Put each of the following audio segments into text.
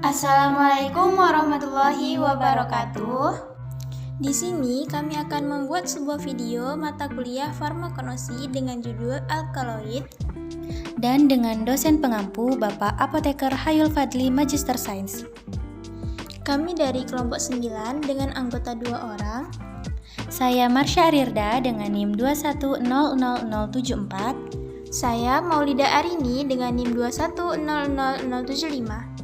Assalamualaikum warahmatullahi wabarakatuh. Di sini kami akan membuat sebuah video mata kuliah farmakologi dengan judul alkaloid dan dengan dosen pengampu Bapak Apoteker Hayul Fadli Magister Sains. Kami dari kelompok 9 dengan anggota 2 orang. Saya Marsha Arirda dengan NIM 2100074. Saya Maulida Arini dengan NIM 2100075.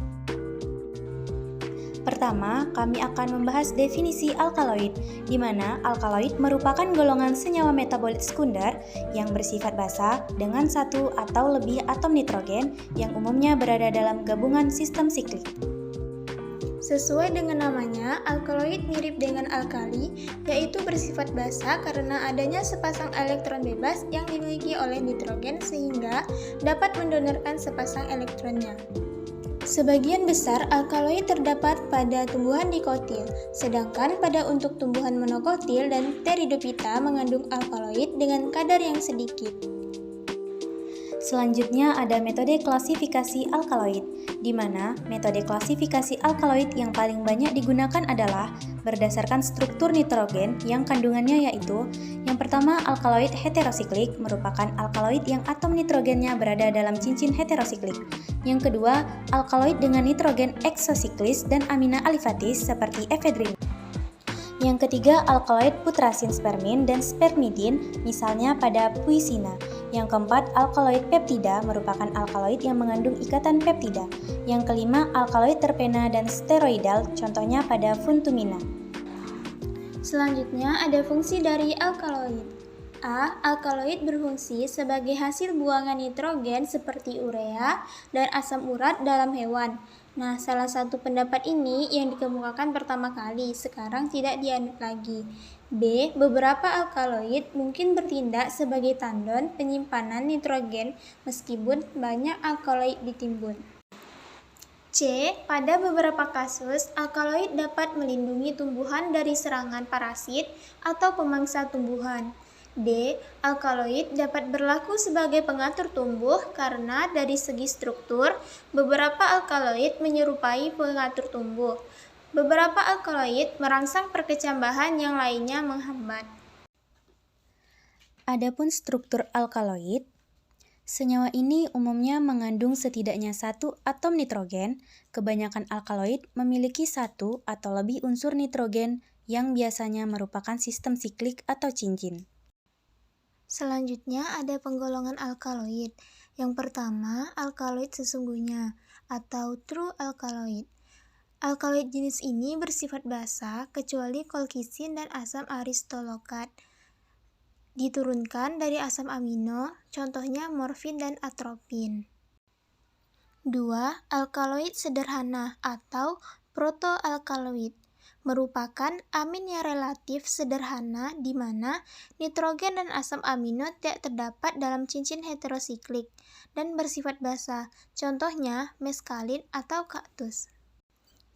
Pertama, kami akan membahas definisi alkaloid, di mana alkaloid merupakan golongan senyawa metabolit sekunder yang bersifat basa dengan satu atau lebih atom nitrogen yang umumnya berada dalam gabungan sistem siklik. Sesuai dengan namanya, alkaloid mirip dengan alkali, yaitu bersifat basa karena adanya sepasang elektron bebas yang dimiliki oleh nitrogen sehingga dapat mendonorkan sepasang elektronnya. Sebagian besar alkaloid terdapat pada tumbuhan dikotil, sedangkan pada untuk tumbuhan monokotil dan pteridophyta mengandung alkaloid dengan kadar yang sedikit. Selanjutnya ada metode klasifikasi alkaloid, di mana metode klasifikasi alkaloid yang paling banyak digunakan adalah berdasarkan struktur nitrogen yang kandungannya yaitu yang pertama alkaloid heterosiklik merupakan alkaloid yang atom nitrogennya berada dalam cincin heterosiklik. Yang kedua, alkaloid dengan nitrogen eksosiklis dan amina alifatis seperti efedrin. Yang ketiga, alkaloid putrasin spermin dan spermidin, misalnya pada puisina. Yang keempat, alkaloid peptida merupakan alkaloid yang mengandung ikatan peptida. Yang kelima, alkaloid terpena dan steroidal, contohnya pada funtumina. Selanjutnya ada fungsi dari alkaloid. A. Alkaloid berfungsi sebagai hasil buangan nitrogen seperti urea dan asam urat dalam hewan. Nah, salah satu pendapat ini yang dikemukakan pertama kali, sekarang tidak dianut lagi. B. Beberapa alkaloid mungkin bertindak sebagai tandon penyimpanan nitrogen meskipun banyak alkaloid ditimbun. C. Pada beberapa kasus, alkaloid dapat melindungi tumbuhan dari serangan parasit atau pemangsa tumbuhan. D. Alkaloid dapat berlaku sebagai pengatur tumbuh karena dari segi struktur, beberapa alkaloid menyerupai pengatur tumbuh. Beberapa alkaloid merangsang perkecambahan yang lainnya menghambat. Adapun struktur alkaloid, senyawa ini umumnya mengandung setidaknya satu atom nitrogen. Kebanyakan alkaloid memiliki satu atau lebih unsur nitrogen yang biasanya merupakan sistem siklik atau cincin. Selanjutnya ada penggolongan alkaloid. Yang pertama, alkaloid sesungguhnya atau true alkaloid. Alkaloid jenis ini bersifat basa kecuali kolkisin dan asam aristolokat. Diturunkan dari asam amino, contohnya morfin dan atropin. 2. Alkaloid sederhana atau protoalkaloid merupakan amin yang relatif sederhana di mana nitrogen dan asam amino tidak terdapat dalam cincin heterosiklik dan bersifat basa, contohnya meskalin atau kaktus.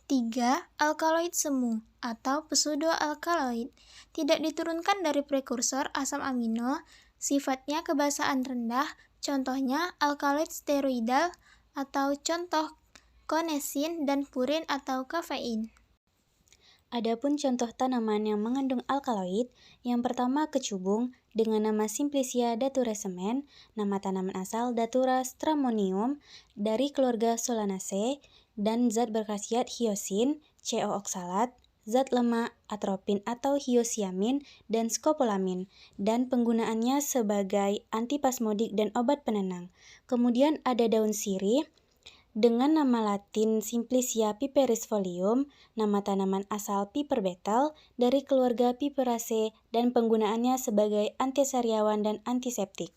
3. Alkaloid semu atau pseudoalkaloid tidak diturunkan dari prekursor asam amino, sifatnya kebasaan rendah, contohnya alkaloid steroidal atau contoh konesin dan purin atau kafein. Adapun contoh tanaman yang mengandung alkaloid, yang pertama kecubung dengan nama Simplicia datura semen, nama tanaman asal Datura stramonium dari keluarga Solanaceae, dan zat berkhasiat hyosin, CO oksalat, zat lemak, atropin atau hyosyamin, dan skopolamin, dan penggunaannya sebagai antipasmodik dan obat penenang. Kemudian ada daun sirih, dengan nama latin Simplicia piperisfolium, nama tanaman asal Piper betel dari keluarga Piperaceae dan penggunaannya sebagai antisariawan dan antiseptik.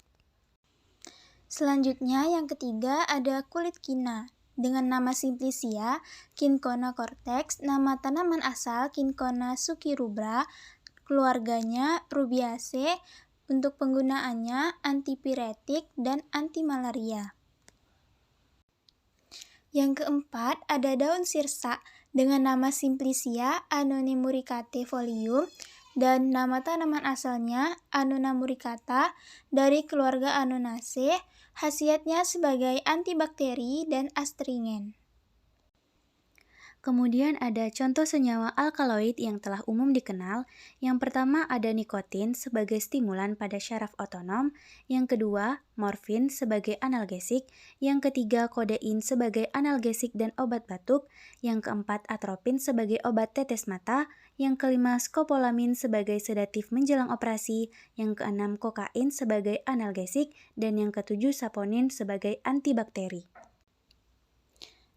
Selanjutnya yang ketiga ada kulit kina. Dengan nama Simplicia Cinchona cortex, nama tanaman asal Cinchona succirubra, keluarganya Rubiaceae, untuk penggunaannya antipiretik dan antimalaria. Yang keempat, ada daun sirsa dengan nama Simplicia anonymuricate folium dan nama tanaman asalnya Annona muricata dari keluarga Annonaceae, khasiatnya sebagai antibakteri dan astringen. Kemudian ada contoh senyawa alkaloid yang telah umum dikenal. Yang pertama ada nikotin sebagai stimulan pada syaraf otonom, yang kedua morfin sebagai analgesik, yang ketiga kodein sebagai analgesik dan obat batuk, yang keempat atropin sebagai obat tetes mata, yang kelima skopolamin sebagai sedatif menjelang operasi, yang keenam kokain sebagai analgesik, dan yang ketujuh saponin sebagai antibakteri.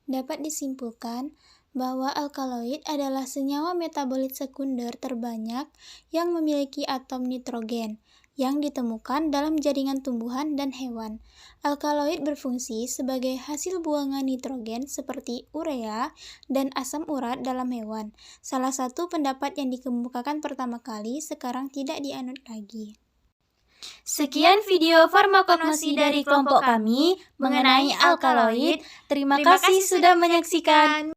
Dapat disimpulkan bahwa alkaloid adalah senyawa metabolit sekunder terbanyak yang memiliki atom nitrogen yang ditemukan dalam jaringan tumbuhan dan hewan. Alkaloid berfungsi sebagai hasil buangan nitrogen seperti urea dan asam urat dalam hewan. Salah satu pendapat yang dikemukakan pertama kali sekarang tidak dianut lagi. Sekian video farmakognosi dari kelompok kami mengenai alkaloid. Terima kasih sudah menyaksikan.